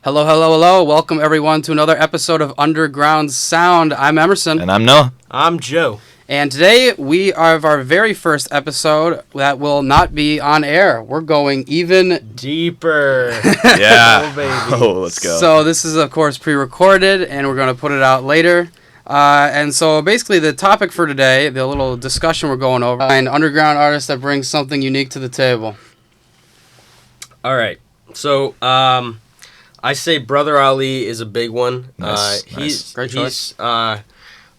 Hello, hello, hello. Welcome, everyone, to another episode of Underground Sound. I'm Emerson. And I'm Noah. I'm Joe. And today we have our very first episode that will not be on air. We're going even deeper. Yeah. Oh, baby. Oh, let's go. So this is, of course, pre-recorded, and we're going to put it out later. And so basically the topic for today, the little discussion we're going over, an underground artist that brings something unique to the table. All right. So I say Brother Ali is a big one. Nice. Great choice.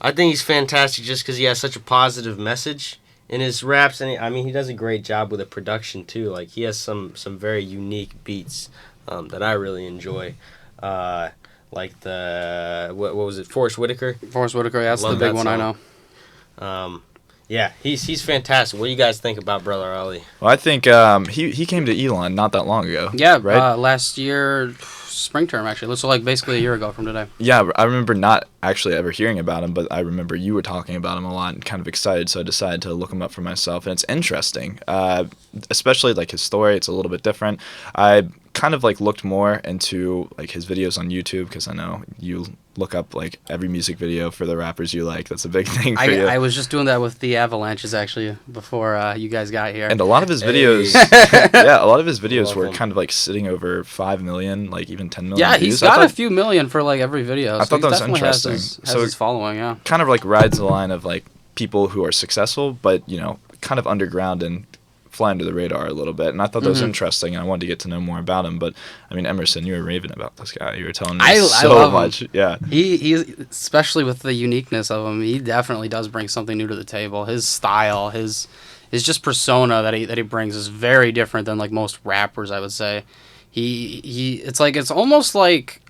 I think he's fantastic just because he has such a positive message in his raps, and he does a great job with the production too. Like he has some very unique beats that I really enjoy. Like the what was it? Forrest Whitaker. Forrest Whitaker, that's the Love big that one song. I know. Yeah, he's fantastic. What do you guys think about Brother Ali? Well, I think he came to Elon not that long ago. Yeah, right? Last year, spring term actually. So like basically a year ago from today. Yeah, I remember not actually ever hearing about him, but I remember you were talking about him a lot and kind of excited, so I decided to look him up for myself, and it's interesting. Especially like his story, it's a little bit different. I kind of like looked more into like his videos on YouTube because I know you look up like every music video for the rappers you like. That's a big thing for you. I was just doing that with the Avalanches actually before you guys got here. And a lot of his videos, a lot of his videos were kind of like sitting over 5 million, like even 10 million. Yeah, views. he's got a few million for like every video. I thought that was interesting. interesting. Has his following, yeah. Kind of like rides the line of like people who are successful, but kind of underground and fly under the radar a little bit. And I thought that was interesting, and I wanted to get to know more about him. But I mean, Emerson, you were raving about this guy. You were telling me I so love much. Him. Yeah, he especially with the uniqueness of him, he definitely does bring something new to the table. His style, his just persona that he brings is very different than like most rappers, I would say. It's almost like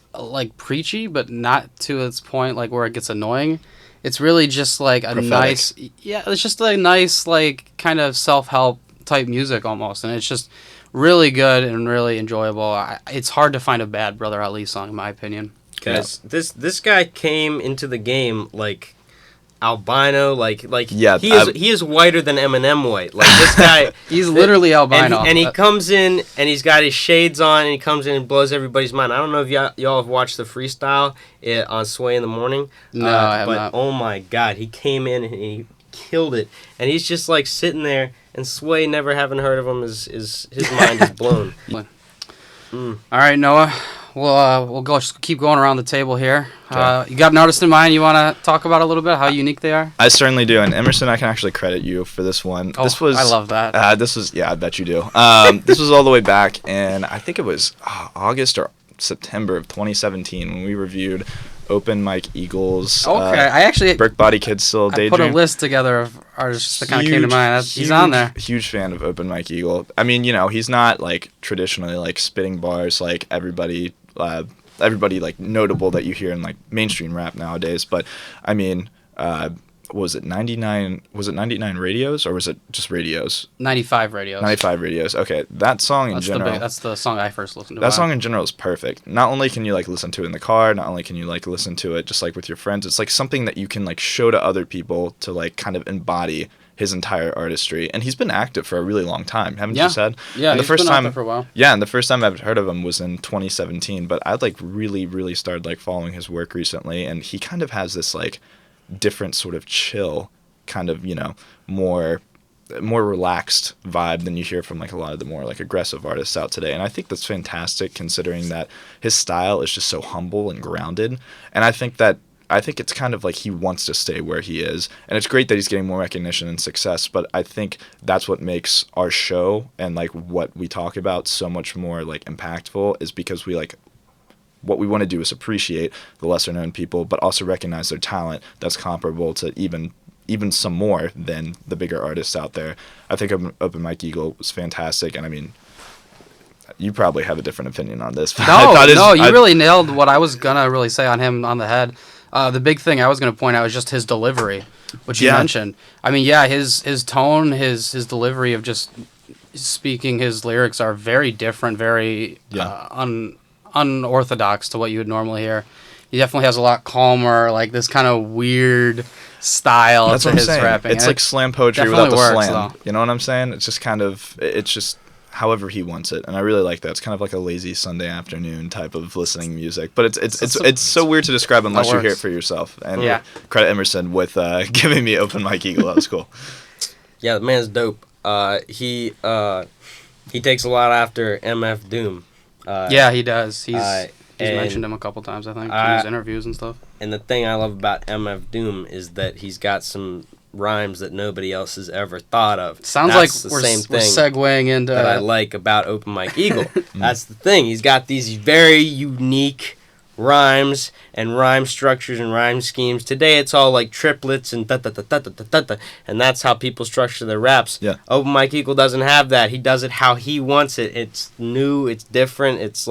preachy, but not to its point like where it gets annoying. It's really just like a prophetic. it's just a nice like kind of self-help type music almost, and it's just really good and really enjoyable. It's hard to find a bad Brother Ali song in my opinion. Guys, this guy came into the game like albino, he is whiter than Eminem white. Like this guy, he's literally albino, and he comes in and he's got his shades on and he comes in and blows everybody's mind. I don't know if y'all have watched the freestyle on Sway in the Morning. No, I have but not. Oh my God, he came in and he killed it, and he's just like sitting there, and Sway, never having heard of him, is his mind is blown. All right, Noah. We'll keep going around the table here. Okay. You got an artist in mind you want to talk about a little bit, how unique they are? I certainly do. And Emerson, I can actually credit you for this one. Oh, this was, I love that. I bet you do. This was all the way back in, I think it was August or September of 2017 when we reviewed Open Mike Eagles. Okay, I actually Brick Body Kids Still Daydream. I put a list together of artists that kind of came to mind. He's on there. Huge fan of Open Mike Eagle. I mean, he's not like traditionally like spitting bars like everybody like notable that you hear in like mainstream rap nowadays. But I mean, was it 99 radios or was it just radios? 95 radios. 95 radios. Okay, that song in general. That's the song I first listened to. That song in general is perfect. Not only can you like listen to it in the car, not only can you like listen to it just like with your friends, it's like something that you can like show to other people to like kind of embody his entire artistry. And he's been active for a really long time, haven't you said? Yeah, and he's been out there for a while. Yeah, and the first time I've heard of him was in 2017, but I like really, really started like following his work recently, and he kind of has this like different sort of chill kind of more relaxed vibe than you hear from like a lot of the more like aggressive artists out today. And I think that's fantastic considering that his style is just so humble and grounded, and I think it's kind of like he wants to stay where he is, and it's great that he's getting more recognition and success, but I think that's what makes our show and like what we talk about so much more like impactful, is because we like what we want to do is appreciate the lesser known people, but also recognize their talent that's comparable to even some more than the bigger artists out there. I think Open Mike Eagle was fantastic, and I mean, you probably have a different opinion on this. You really nailed what I was gonna really say on him on the head. The big thing I was gonna point out is just his delivery, which you mentioned. I mean, his tone, his delivery of just speaking his lyrics are very different, very unorthodox to what you would normally hear. He definitely has a lot calmer, like this kind of weird style to his rapping. It's like slam poetry without the slam. Though. You know what I'm saying? It's just kind of, it's just however he wants it, and I really like that. It's kind of like a lazy Sunday afternoon type of listening music, but it's so weird to describe unless you hear it for yourself. And credit Emerson with giving me Open Mike Eagle. That was cool. Yeah, the man's dope. He takes a lot after MF Doom. Yeah, he does. He's mentioned him a couple times, I think, in his interviews and stuff. And the thing I love about MF Doom is that he's got some rhymes that nobody else has ever thought of. Sounds like we're segueing into that I like about Open Mike Eagle. That's the thing. He's got these very unique rhymes and rhyme structures and rhyme schemes. Today it's all like triplets and da-da-da-da-da-da-da, and that's how people structure their raps. Yeah. Open Mike Eagle doesn't have that. He does it how he wants it. It's new, it's different, it's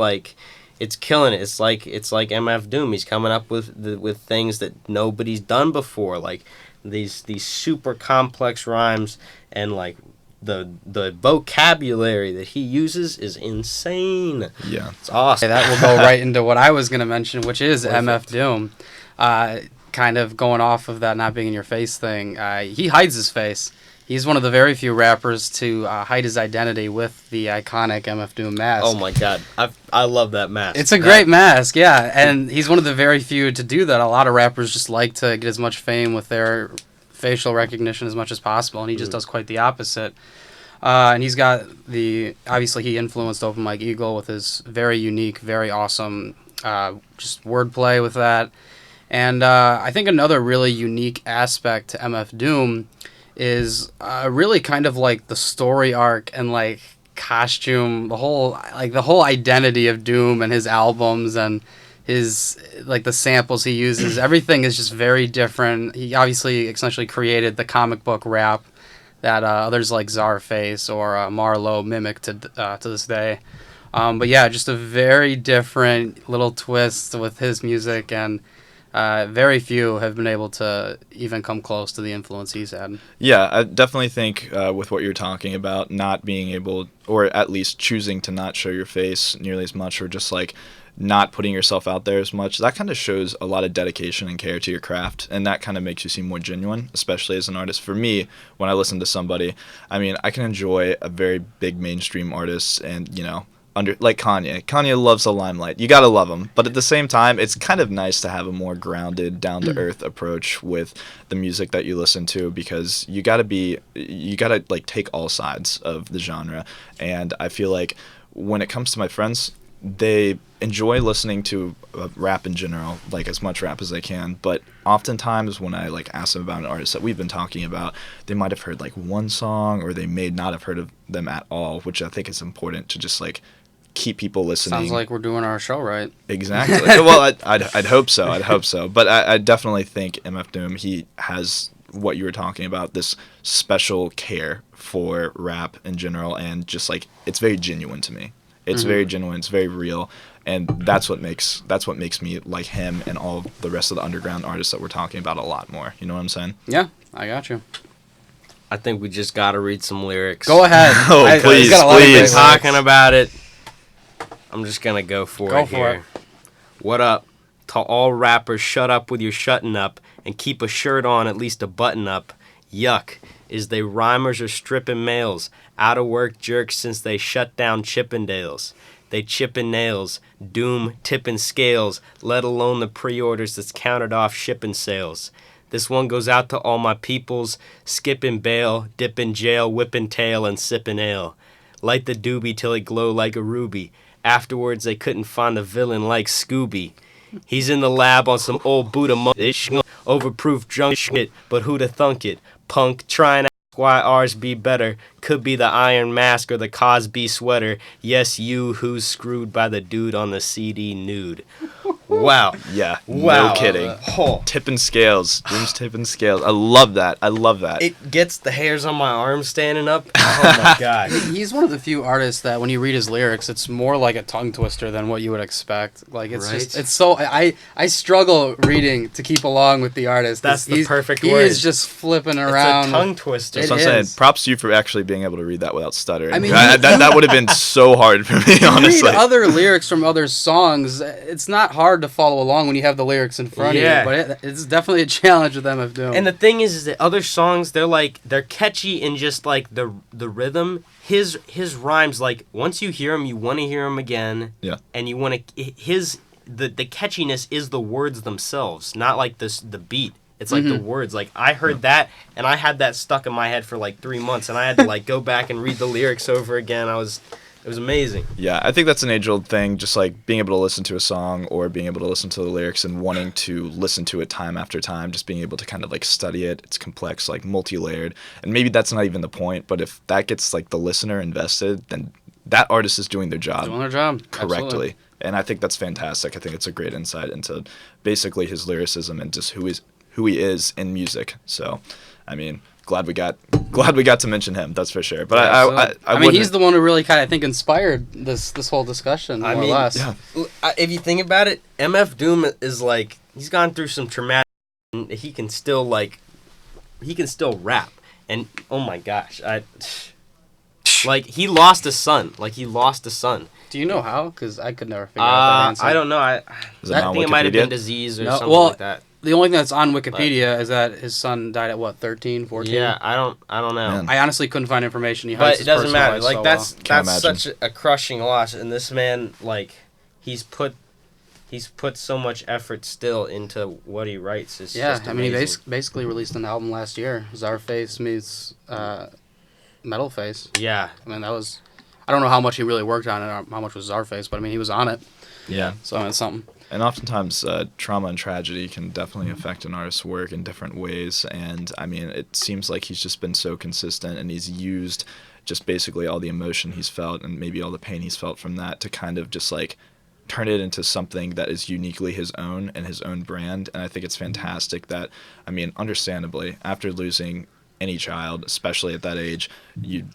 killing it. It's like MF Doom. He's coming up with things that nobody's done before, like these super complex rhymes, and like the vocabulary that he uses is insane. Yeah, it's awesome. That will go right into what I was going to mention, which is MF Doom. Kind of going off of that not being in your face thing. He hides his face. He's one of the very few rappers to hide his identity with the iconic MF Doom mask. Oh my god, I love that mask. It's a great mask, yeah, and he's one of the very few to do that. A lot of rappers just like to get as much fame with their facial recognition as much as possible, and he just does quite the opposite. And he's got obviously he influenced Open Mike Eagle with his very unique, very awesome just wordplay with that. And I think another really unique aspect to MF Doom is really kind of like the story arc and like costume, the whole identity of Doom and his albums and his like the samples he uses. Everything is just very different. He obviously essentially created the comic book rap that others like Czarface or Marlo mimic to this day. But yeah, just a very different little twist with his music, and very few have been able to even come close to the influence he's had. Yeah, I definitely think with what you're talking about, not being able, or at least choosing to not show your face nearly as much, or just like not putting yourself out there as much, that kind of shows a lot of dedication and care to your craft, and that kind of makes you seem more genuine, especially as an artist. For me, when I listen to somebody, I mean, I can enjoy a very big mainstream artist and, you know, like Kanye. Kanye loves the limelight. You gotta love him. But at the same time, it's kind of nice to have a more grounded, down-to-earth approach with the music that you listen to, because you gotta like take all sides of the genre. And I feel like when it comes to my friends, they enjoy listening to rap in general, like as much rap as they can. But oftentimes when I like ask them about an artist that we've been talking about, they might have heard like one song, or they may not have heard of them at all, which I think is important to just like keep people listening. Sounds like we're doing our show right. Exactly. Well, I'd hope so. I'd hope so. But I definitely think MF Doom, he has what you were talking about, this special care for rap in general, and just like it's very genuine to me. It's very genuine. It's very real, and that's what makes me like him and all the rest of the underground artists that we're talking about a lot more. You know what I'm saying? Yeah, I got you. I think we just gotta read some lyrics. Go ahead. Please. Talking about it. I'm just gonna go for it. What up to all rappers? Shut up with your shutting up and keep a shirt on, at least a button up. Yuck. Is they rhymers or stripping males, out of work jerks since they shut down Chippendales. They chipping nails, Doom tipping scales, let alone the pre-orders that's counted off shipping sales. This one goes out to all my peoples, skipping bail, dipping jail, whipping tail, and sipping ale. Light the doobie till it glow like a ruby. Afterwards they couldn't find a villain like Scooby. He's in the lab on some old Buddha overproof junk shit, but who'da thunk it? Punk, trying to ask why ours be better. Could be the Iron Mask or the Cosby sweater. Yes, you who's screwed by the dude on the CD nude. Wow. Yeah, wow. No kidding. Tipping scales. Doom's tipping scales. I love that. It gets the hairs on my arms standing up. Oh my god. He's one of the few artists that when you read his lyrics, it's more like a tongue twister than what you would expect. Like it's just, it's so, I struggle reading to keep along with the artist. That's the perfect word. He is just flipping around. It's a tongue twister. That's what I'm saying. Props to you for actually being able to read that without stuttering. I mean, that would have been so hard for me, honestly. Read other lyrics from other songs. It's not hard hard to follow along when you have the lyrics in front of you. But it's definitely a challenge with MF Doom. And the thing is that other songs, they're catchy in just like the rhythm. His rhymes, like once you hear them, you want to hear them again. Yeah. And you want to the catchiness is the words themselves, not like the beat. It's like the words. Like I heard that, and I had that stuck in my head for like 3 months, and I had to like go back and read the lyrics over again. It was amazing. Yeah, I think that's an age-old thing, just like being able to listen to a song or being able to listen to the lyrics and wanting to listen to it time after time, just being able to kind of like study it. It's complex, like multi-layered, and maybe that's not even the point, but if that gets like the listener invested, then that artist is doing their job. Correctly. Absolutely. And I think that's fantastic. I think it's a great insight into basically his lyricism and just who he is in music. So, I mean, glad we got to mention him. That's for sure. But I mean, he's the one who really kind of, I think, inspired this whole discussion more or less. Yeah. If you think about it, MF Doom is like he's gone through some traumatic. And he can still rap. And oh my gosh, like he lost a son. Do you know how? Because I could never figure out that answer. I don't know. I think it might have been disease or something like that. The only thing that's on Wikipedia is that his son died at 13, 14? Yeah, I don't know. Man. I honestly couldn't find information. But it doesn't matter. Like that's imagine. such a crushing loss, and this man, like, he's put so much effort still into what he writes. It's just amazing. He basically released an album last year. Czarface meets Metal Face. Yeah. I mean, that was... I don't know how much he really worked on it, or how much was Czarface, but I mean, he was on it. Yeah. So it's something. And oftentimes, trauma and tragedy can definitely affect an artist's work in different ways. And, I mean, it seems like he's just been so consistent, and he's used just basically all the emotion he's felt and maybe all the pain he's felt from that to kind of just, like, turn it into something that is uniquely his own and his own brand. And I think it's fantastic that, I mean, understandably, after losing any child, especially at that age, you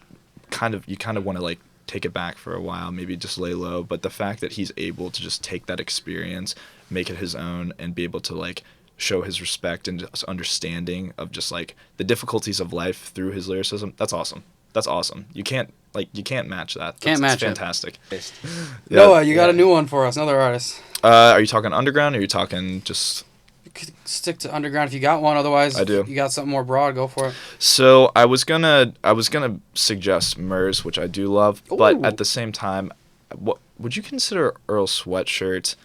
kind of want to, like, take it back for a while, maybe just lay low. But the fact that he's able to just take that experience, make it his own, and be able to like show his respect and just understanding of just like the difficulties of life through his lyricism, that's awesome. You can't match that. That's fantastic. It. Yeah. Noah, you got a new one for us, another artist. Are you talking underground or are you talking just... You could stick to underground if you got one. Otherwise, I do. If you got something more broad, go for it. So I was gonna suggest Murs, which I do love, but Ooh. at the same time, what would you consider Earl Sweatshirt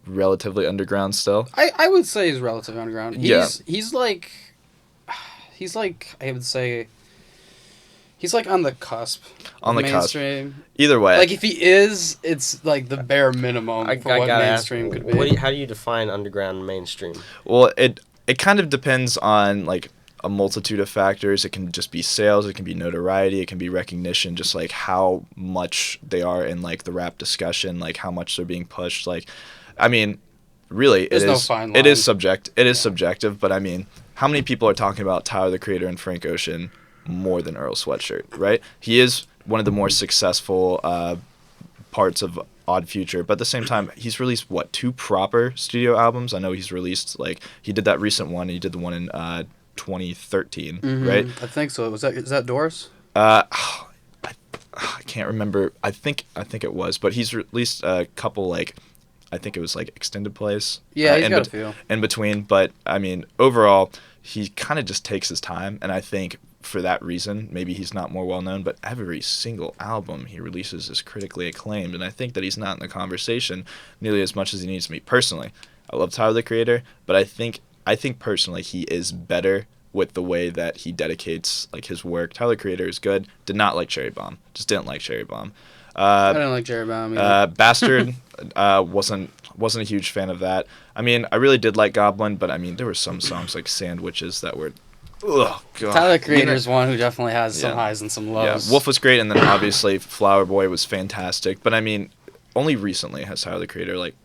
relatively underground still? I would say he's relatively underground. He's like I would say he's like on the cusp. On the mainstream. cusp. Either way. Like if he is, it's like the bare minimum for what mainstream could be. How do you define underground and mainstream? Well, it kind of depends on like a multitude of factors. It can just be sales, it can be notoriety, it can be recognition, just like how much they are in like the rap discussion, like how much they're being pushed. Like, I mean, really, There's no fine line. It is subjective, but I mean, how many people are talking about Tyler the Creator and Frank Ocean more than Earl Sweatshirt, right? He is one of the more successful parts of Odd Future, but at the same time, he's released, 2 proper studio albums? I know he's released, like, he did that recent one, he did the one in 2013, right? I think so. Is that Doris? I can't remember. I think it was, but he's released a couple, like, I think it was, like, extended plays. Yeah, he's got a few. In between, but, I mean, overall, he kind of just takes his time, and I think for that reason, maybe he's not more well-known, but every single album he releases is critically acclaimed, and I think that he's not in the conversation nearly as much as he needs to be. Personally, I love Tyler, the Creator, but I think personally he is better with the way that he dedicates like his work. Tyler, the Creator is good. Did not like Cherry Bomb. Just didn't like Cherry Bomb. I didn't like Cherry Bomb either. Bastard, wasn't a huge fan of that. I mean, I really did like Goblin, but I mean, there were some songs like Sandwiches that were... Oh, God. Tyler, the Creator is one who definitely has some highs and some lows. Yeah, Wolf was great, and then obviously Flower Boy was fantastic. But I mean, only recently has Tyler, the Creator, like,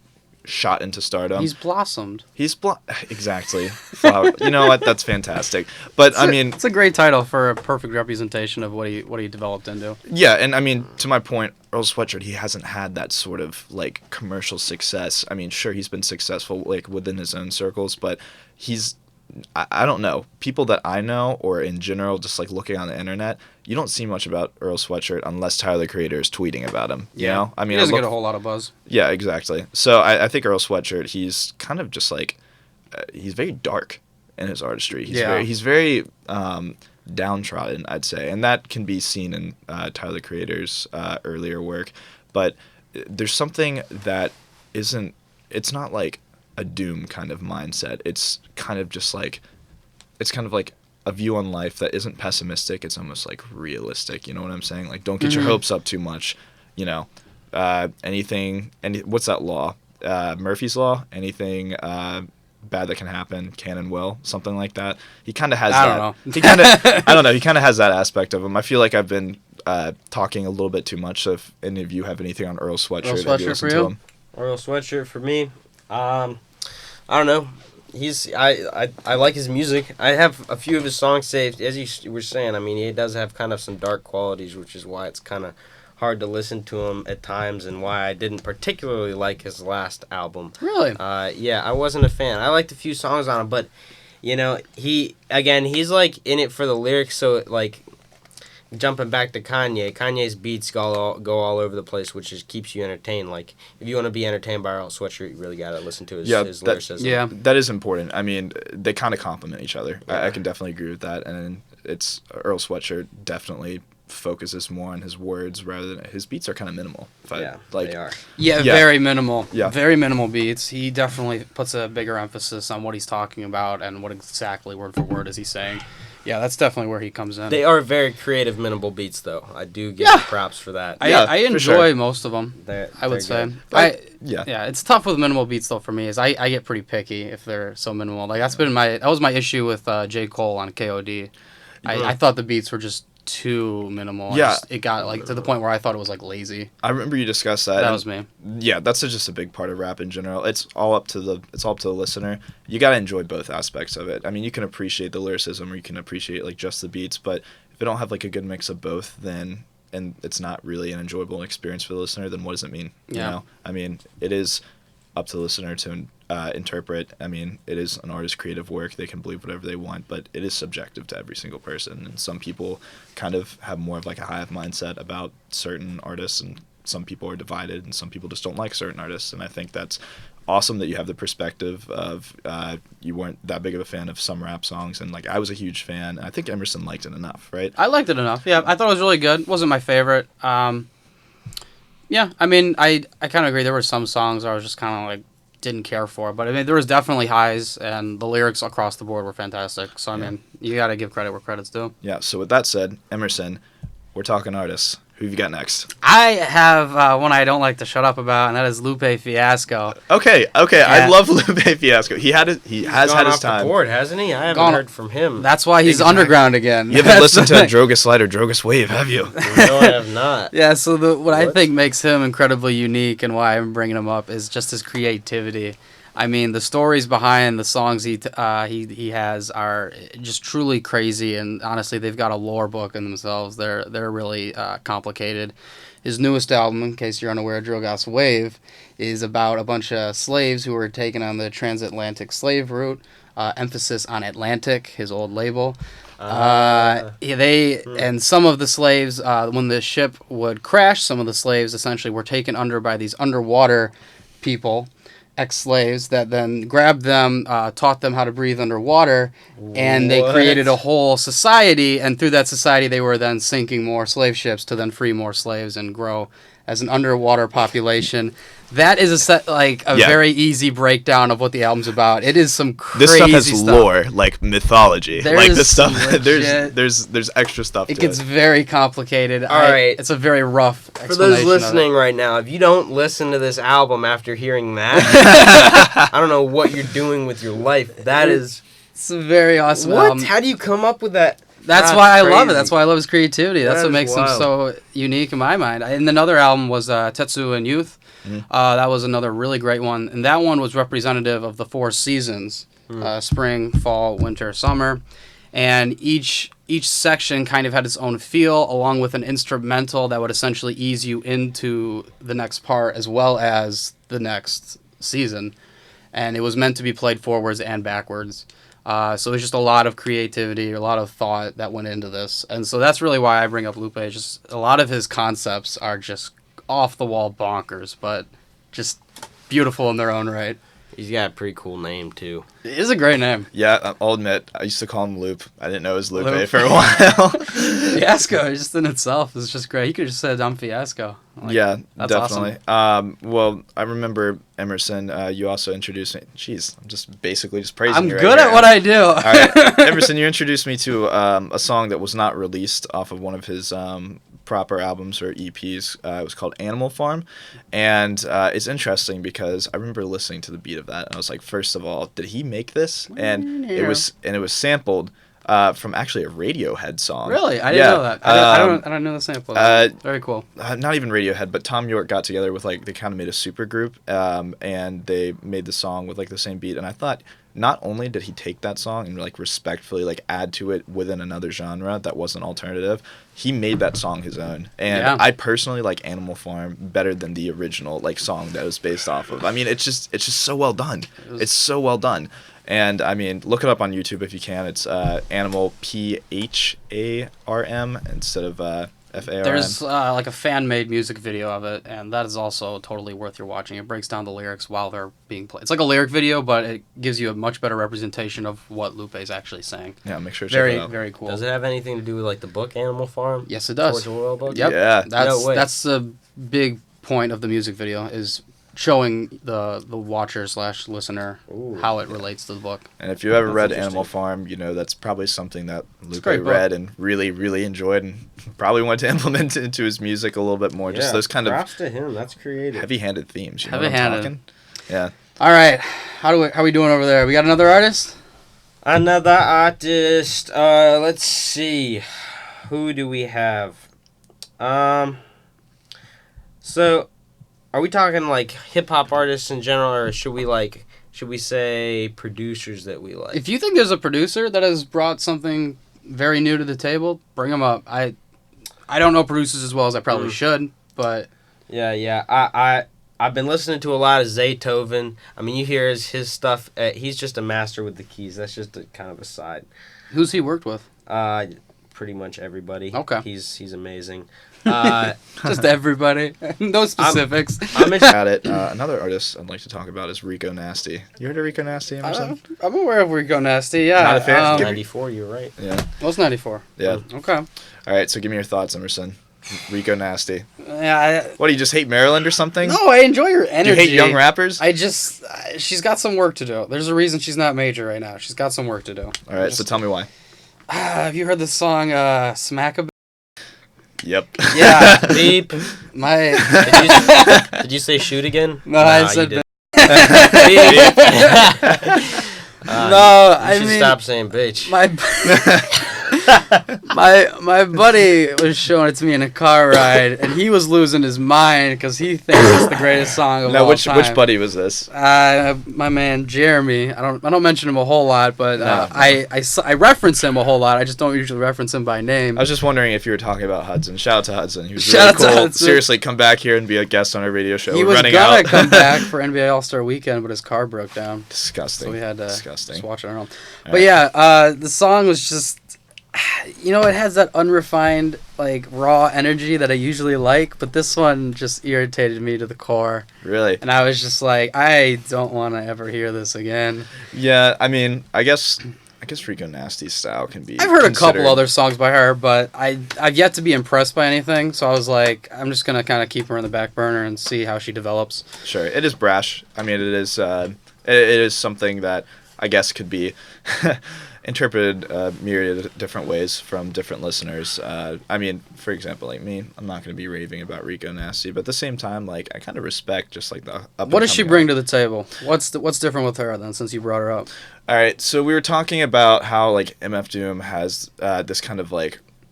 shot into stardom. He's blossomed. Exactly. Flower. You know what? That's fantastic. But it's a great title for a perfect representation of what he developed into. Yeah, and I mean, to my point, Earl Sweatshirt, he hasn't had that sort of like commercial success. I mean, sure, he's been successful like within his own circles, but he's I don't know. People that I know, or in general, just like looking on the internet, you don't see much about Earl Sweatshirt unless Tyler the Creator is tweeting about him. You know? I mean, he doesn't get a whole lot of buzz. Yeah, exactly. So I think Earl Sweatshirt, he's kind of just like, he's very dark in his artistry. He's very downtrodden, I'd say, and that can be seen in Tyler the Creator's earlier work. But there's something that isn't. It's not like a doom kind of mindset. It's kind of just like, it's kind of like a view on life that isn't pessimistic. It's almost like realistic. You know what I'm saying? Like, don't get your hopes up too much. You know, what's that law? Murphy's Law. Anything bad that can happen can and will, something like that. He kind of has I that. don't know. He kind of, I don't know. He kind of has that aspect of him. I feel like I've been talking a little bit too much. So if any of you have anything on Earl Sweatshirt, Earl have you Sweatshirt listened for to you? him? Earl Sweatshirt for me. I don't know. I like his music. I have a few of his songs saved. As you were saying, I mean, he does have kind of some dark qualities, which is why it's kind of hard to listen to him at times, and why I didn't particularly like his last album. Really? Yeah, I wasn't a fan. I liked a few songs on him, but he's like in it for the lyrics. So like, jumping back to Kanye's beats go all over the place, which just keeps you entertained. Like, if you want to be entertained by Earl Sweatshirt, you really got to listen to his lyricism. Yeah. That is important. I mean, they kind of complement each other. Yeah. I can definitely agree with that. And it's Earl Sweatshirt definitely focuses more on his words rather than his beats are kind of minimal. They are. Yeah, Yeah. very minimal. Yeah. Very minimal beats. He definitely puts a bigger emphasis on what he's talking about and what exactly word for word is he saying. Yeah, that's definitely where he comes in. They are very creative, minimal beats, though. I do give Yeah. him props for that. I for enjoy sure. most of them. I would say. good. Yeah. It's tough with minimal beats though for me. Is I get pretty picky if they're so minimal. Like that was my issue with J. Cole on KOD. I thought the beats were just too minimal. Yeah. It got like to the point where I thought it was like lazy. I remember you discussed that. That and was me. Yeah, that's just a big part of rap in general. It's all up to the listener. You got to enjoy both aspects of it. I mean, you can appreciate the lyricism or you can appreciate like just the beats, but if you don't have like a good mix of both, then and it's not really an enjoyable experience for the listener, then what does it mean? Yeah. You know? I mean, it is up to the listener to interpret. I mean, it is an artist's creative work. They can believe whatever they want, but it is subjective to every single person. And some people kind of have more of like a hive mindset about certain artists, and some people are divided, and some people just don't like certain artists. And I think that's awesome that you have the perspective of you weren't that big of a fan of some rap songs, and like I was a huge fan. I think Emerson liked it enough, right? I liked it enough. Yeah, I thought it was really good. Wasn't my favorite. Yeah, I mean, I kind of agree. There were some songs I was just kind of like didn't care for, but I mean, there was definitely highs, and the lyrics across the board were fantastic. So I mean, you got to give credit where credit's due. Yeah. So with that said, Emerson, we're talking artists. Who have you got next? I have one I don't like to shut up about, and that is Lupe Fiasco. Okay. Yeah. I love Lupe Fiasco. He has had his Off the time. board, hasn't he? I haven't Gone- heard from him. That's why he's Exactly. underground again. You haven't listened to Drogas Light or Drogas Wave, have you? No, I have not. Yeah, so what I What? think makes him incredibly unique and why I'm bringing him up is just his creativity. I mean, the stories behind the songs he has are just truly crazy, and honestly, they've got a lore book in themselves. They're really complicated. His newest album, in case you're unaware, Drogas Wave, is about a bunch of slaves who were taken on the transatlantic slave route. Emphasis on Atlantic, his old label. And some of the slaves, when the ship would crash, some of the slaves essentially were taken under by these underwater people, ex-slaves, that then grabbed them, taught them how to breathe underwater, and they created a whole society, and through that society they were then sinking more slave ships to then free more slaves and grow as an underwater population. That is a very easy breakdown of what the album's about. It is some crazy This stuff has lore, like mythology. There like is this stuff, legit- there's extra stuff. It to gets it. very complicated. All right. It's a very rough For explanation those of listening it. right now, if you don't listen to this album after hearing that, I don't know what you're doing with your life. That is... It's a very awesome What? album. How do you come up with that? That's That's why I love it. crazy. That's why I love his creativity. That's That what is makes him wild. so unique in my mind. And another album was Tetsu and Youth. That was another really great one. And that one was representative of the 4 seasons. Spring, fall, winter, summer. And each section kind of had its own feel, along with an instrumental that would essentially ease you into the next part as well as the next season. And it was meant to be played forwards and backwards. So there's just a lot of creativity, a lot of thought that went into this. And so that's really why I bring up Lupe. Just a lot of his concepts are just off the wall bonkers, but just beautiful in their own right. He's got a pretty cool name, too. It is a great name. Yeah, I'll admit, I used to call him Lupe. I didn't know it was Lupe Lupe. for a while. Fiasco, just in itself, is just great. He could have just said, I'm Fiasco. Like, yeah, that's definitely. awesome. Well, I remember, Emerson, you also introduced me. Jeez, I'm just basically just praising I'm you right good here. at what I do. All right, Emerson, you introduced me to a song that was not released off of one of his proper albums or EPs. It was called Animal Farm, and it's interesting because I remember listening to the beat of that, and I was like, first of all, did he make this? And it was sampled from actually a Radiohead song. Really? I didn't know that. I don't know the sample. Very cool. Not even Radiohead, but Tom York got together with they kind of made a super group, and they made the song with the same beat. And I thought, not only did he take that song and respectfully add to it within another genre that wasn't alternative, he made that song his own. And Yeah. I personally like Animal Farm better than the original song that it was based off of. I mean, it's just so well done. It's so well done. And I mean, look it up on YouTube if you can. It's Animal Pharm instead of FARM. There's a fan-made music video of it, and that is also totally worth your watching. It breaks down the lyrics while they're being played. It's like a lyric video, but it gives you a much better representation of what Lupe's actually saying. Yeah, make sure to check it out. Very cool. Does it have anything to do with the book Animal Farm? Yes, it does. George Orwell book? Yep. Yeah. No way. That's the big point of the music video, is showing the watcher / listener Ooh, how it relates to the book. And if you ever That's read interesting. Animal Farm, that's probably something that Lupe great book. read and really, really enjoyed and probably wanted to implement into his music a little bit more. Just those kind of props to him. That's creative. heavy-handed themes. You know what I'm Heavy-handed. talking? Yeah. All right, how we doing over there? We got another artist? Another artist. Let's see. Who do we have? So, are we talking hip hop artists in general, or should we say producers that we like? If you think there's a producer that has brought something very new to the table, bring them up. I don't know producers as well as I probably should, but Yeah. I've been listening to a lot of Zaytoven. I mean, you hear his stuff. He's just a master with the keys. That's just a kind of a side. who's he worked with? Pretty much everybody. Okay. He's amazing. Just everybody. No specifics. I'm in- Got it. Another artist I'd like to talk about is Rico Nasty. You heard of Rico Nasty, Emerson? I'm aware of Rico Nasty, yeah. Not a fan? 94, you're right. Yeah. What's 94? Yeah. Okay. All right, so give me your thoughts, Emerson. Rico Nasty. Yeah. What, do you just hate Maryland or something? No, I enjoy your Do energy. you hate young rappers? She's got some work to do. There's a reason she's not major right now. She's got some work to do. All right, so tell me why. Have you heard the song Smack a Bit? Yep. Yeah. Beep. My. Did you say shoot again? No, I said you Beep. didn't. No, You should stop saying bitch. My buddy was showing it to me in a car ride, and he was losing his mind because he thinks it's the greatest song of Now, all which time. buddy was this? My man Jeremy. I don't mention him a whole lot, but I reference him a whole lot. I just don't usually reference him by name. I was just wondering if you were talking about Hudson. Shout out to Hudson. He was Shout really out to cool. Hudson. Seriously, come back here and be a guest on our radio show. He We're was running gonna out. come back for NBA All-Star Weekend, but his car broke down, Disgusting. so we had to Disgusting. just watch it on our own. All But right. yeah, the song was just, it has that unrefined, raw energy that I usually like, but this one just irritated me to the core. Really? And I was just like, I don't want to ever hear this again. Yeah, I mean, I guess Rico Nasty's style can be I've heard a couple considered- other songs by her, but I've yet to be impressed by anything, so I was like, I'm just going to kind of keep her in the back burner and see how she develops. Sure, it is brash. I mean, it is something that I guess could be interpreted myriad different ways from different listeners. I mean, for example, like me, I'm not going to be raving about Rico Nasty, but at the same time, I kind of respect just the up. What does she bring to the table? What's different with her then, since you brought her up? All right, so we were talking about how MF Doom has this kind of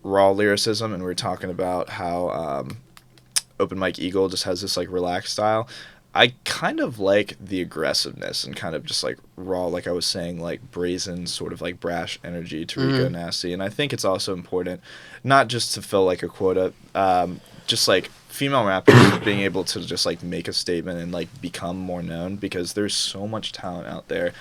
raw lyricism, and we were talking about how Open Mike Eagle just has this relaxed style. I kind of like the aggressiveness and kind of just raw, like I was saying, brazen sort of brash energy to Rico Nasty, and I think it's also important not just to fill a quota, just female rappers being able to just make a statement and become more known, because there's so much talent out there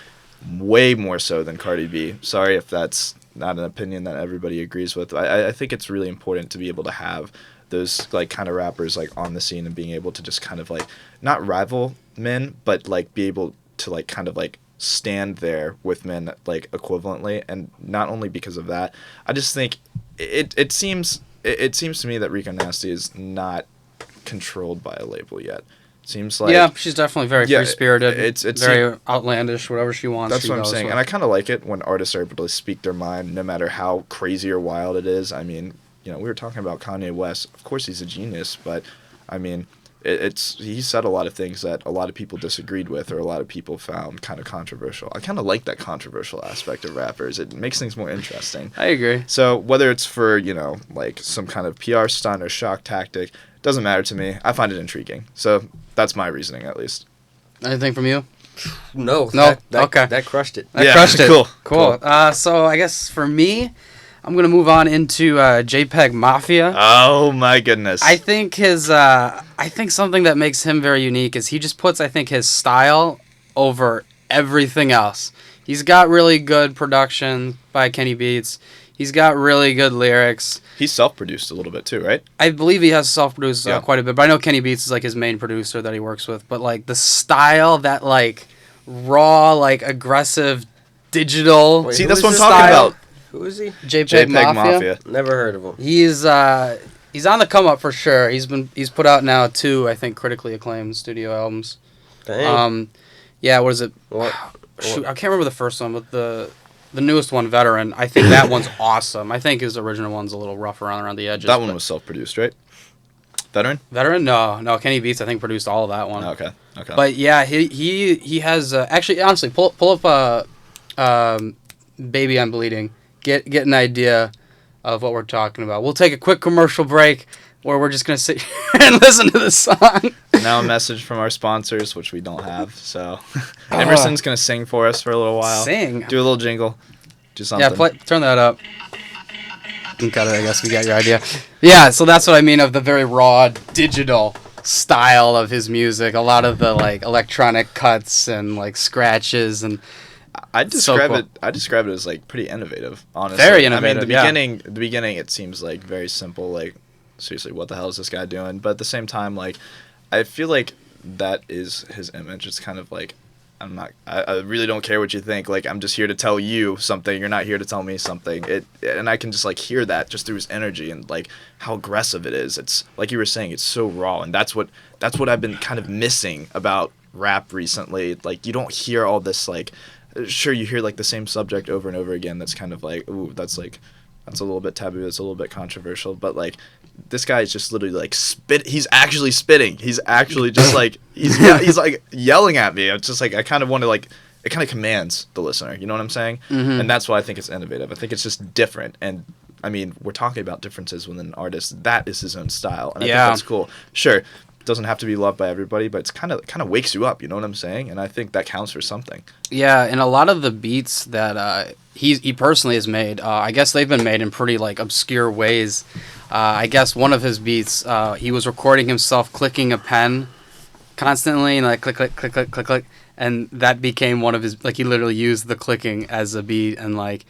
way more so than Cardi B. Sorry if that's not an opinion that everybody agrees with. I think it's really important to be able to have those like kind of rappers like on the scene and being able to just kind of like not rival men, but like be able to like kind of like stand there with men like equivalently. And not only because of that, I just think it seems to me that Rico Nasty is not controlled by a label yet. Seems like she's definitely very free spirited. It's very outlandish, whatever she wants. That's what I'm saying, and I kind of like it when artists are able to speak their mind, no matter how crazy or wild it is. I mean, we were talking about Kanye West. Of course, he's a genius, but I mean, he said a lot of things that a lot of people disagreed with, or a lot of people found kind of controversial. I kind of like that controversial aspect of rappers. It makes things more interesting. I agree. So whether it's for like some kind of PR stunt or shock tactic, doesn't matter to me. I find it intriguing. So that's my reasoning, at least. Anything from you? No. Okay. That crushed it. Crushed it. Cool. So I guess for me, I'm gonna move on into JPEG Mafia. Oh my goodness. I think something that makes him very unique is he just puts his style over everything else. He's got really good production by Kenny Beats. He's got really good lyrics. He's self-produced a little bit too, right? I believe he has self-produced quite a bit, but I know Kenny Beats is like his main producer that he works with. But like the style, that like raw, like aggressive, digital. See, that's what I'm talking about. Who is he? JPEG Mafia. Never heard of him. He's on the come up for sure. He's put out now 2, I think, critically acclaimed studio albums. Dang. What is it? Shoot, I can't remember the first one, but the newest one, Veteran, I think that one's awesome. I think his original one's a little rough around the edges. That one was self-produced, right? Veteran? No. Kenny Beats, I think, produced all of that one. Okay. But yeah, he has actually, honestly, pull up Baby I'm Bleeding. Get an idea of what we're talking about. We'll take a quick commercial break where we're just gonna sit here and listen to this song. Now a message from our sponsors, which we don't have. So Emerson's gonna sing for us for a little while. Sing. Do a little jingle. Do something. Yeah, turn that up. You can cut it. I guess we got your idea. Yeah, so that's what I mean of the very raw digital style of his music. A lot of the like electronic cuts and like scratches and. I describe it as like pretty innovative, honestly. Very innovative. I mean, the beginning it seems like very simple, like seriously, what the hell is this guy doing? But at the same time, like I feel like that is his image. It's kind of like I really don't care what you think. Like I'm just here to tell you something. You're not here to tell me something. And I can just like hear that just through his energy and like how aggressive it is. It's like you were saying, it's so raw, and that's what I've been kind of missing about rap recently. Like you don't hear all this like. Sure, you hear like the same subject over and over again. That's kind of like, ooh, that's a little bit taboo. That's a little bit controversial. But like, this guy is just literally like He's actually spitting. He's actually just like he's like yelling at me. It's just like I kind of want to like. It kind of commands the listener. You know what I'm saying? Mm-hmm. And that's why I think it's innovative. I think it's just different. And I mean, we're talking about differences within an artist. That is his own style, and I think that's cool. Sure. Doesn't have to be loved by everybody, but it's kind of wakes you up, you know what I'm saying? And I think that counts for something. Yeah, and a lot of the beats that he personally has made, I guess they've been made in pretty like obscure ways. I guess one of his beats, he was recording himself clicking a pen constantly, and like click, click, click, click, click, click, and that became one of his, like he literally used the clicking as a beat, and like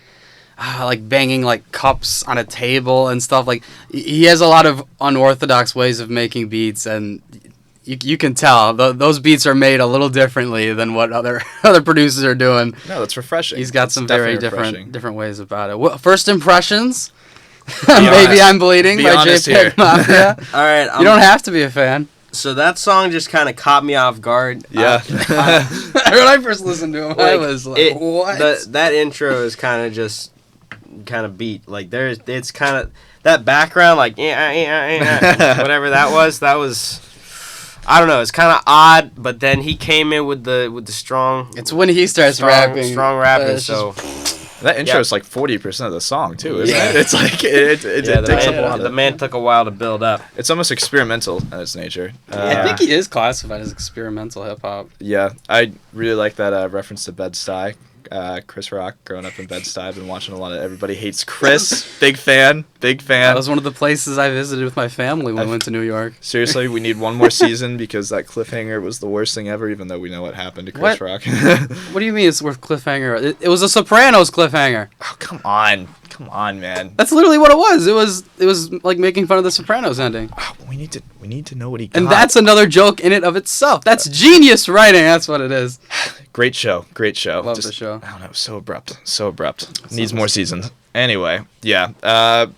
banging like cups on a table and stuff. Like he has a lot of unorthodox ways of making beats, and you can tell those beats are made a little differently than what other producers are doing. No, that's refreshing. He's got some very different ways about it. Well, first impressions. Maybe I'm Bleeding by JPEG Mafia. All right, you don't have to be a fan. So that song just kind of caught me off guard. Yeah. When I first listened to him, I was like, what? That intro is kind of beat. Like it's kind of that background, like whatever that was. I don't know. It's kind of odd, but then he came in with the strong. It's when he starts rapping. Strong rapping. So that intro is like 40% of the song too, isn't it? It's like it takes up a lot. The man took a while to build up. It's almost experimental in its nature. I think he is classified as experimental hip hop. Yeah, I really like that reference to Bed-Stuy. Chris Rock. Growing up in Bed-Stuy, I've been watching a lot of Everybody Hates Chris. Big fan. That was one of the places I visited with my family when we went to New York. Seriously, we need one more season because that cliffhanger was the worst thing ever, even though we know what happened to Chris Rock. What do you mean it's worth cliffhanger? It was a Sopranos cliffhanger. Oh, come on. Come on, man. That's literally what it was. It was like making fun of the Sopranos ending. Oh, we need to know what he got. And that's another joke in it of itself. That's genius writing. That's what it is. Great show. Love the show. I don't know. So abrupt. Needs more seasons. Anyway, yeah.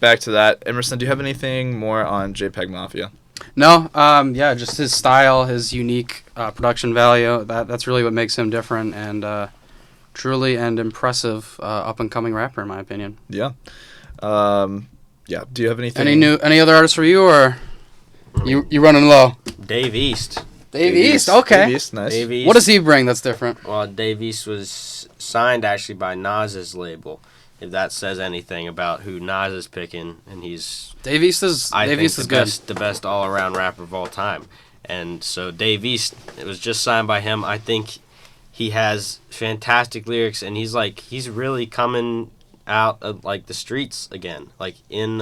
Back to that. Emerson, do you have anything more on JPEG Mafia? No. Yeah. Just his style, his unique production value. That's really what makes him different and truly and impressive up and coming rapper in my opinion. Yeah. Yeah. Do you have anything? Any other artists for you or you running low? Dave East. Dave East. Okay. Dave East, nice. Dave East. What does he bring that's different? Well, Dave East was signed actually by Nas's label. If that says anything about who Nas is picking, and Dave East is good. The best all-around rapper of all time. And so Dave East, it was just signed by him. I think he has fantastic lyrics, and he's really coming out of like the streets again, like in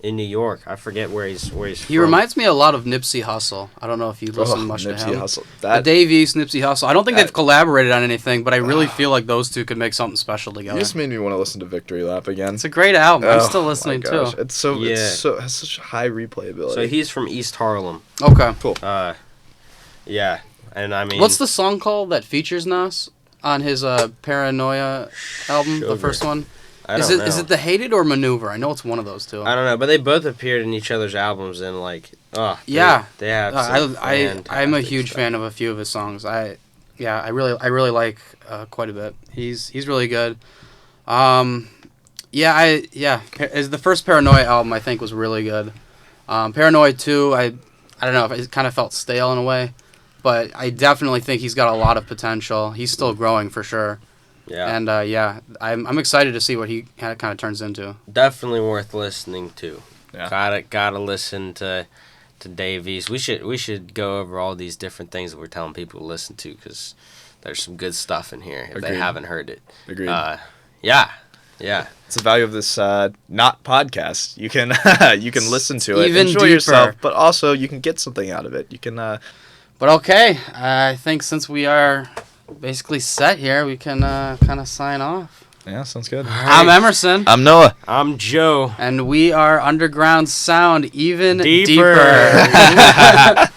New York. I forget where he's He from. reminds me a lot of Nipsey Hussle. I don't know if you listen much to Nipsey him. Hussle. The Dave East, Nipsey Hussle. I don't think they've collaborated on anything, but I really feel like those two could make something special together. You just made me want to listen to Victory Lap again. It's a great album. I'm still listening too. It has such high replayability. So he's from East Harlem. Okay. Cool. Yeah, and I mean, What's the song called that features Nas on his Paranoia album, the Sugar. first one? I don't know. Is it the Hated or Maneuver? I know it's one of those two. I don't know, but they both appeared in each other's albums, and Yeah. they have. Some I'm a fantastic stuff. Fan of a few of his songs. I really like quite a bit. He's really good. Is the first Paranoia album I think was really good. Paranoia 2, I don't know, it kind of felt stale in a way, but I definitely think he's got a lot of potential. He's still growing for sure. Yeah. And I'm excited to see what he kind of turns into. Definitely worth listening to. Yeah. Gotta listen to Dave East. We should go over all these different things that we're telling people to listen to, because there's some good stuff in here if they haven't heard it. Agreed. Yeah. It's the value of this not podcast. You can listen to it, Even enjoy deeper. yourself, but also you can get something out of it. You can. But okay, I think since we are basically set here, we can kind of sign off. Yeah, sounds good. I'm Emerson. I'm Noah. I'm Joe. And we are Underground Sound even Deeper. deeper.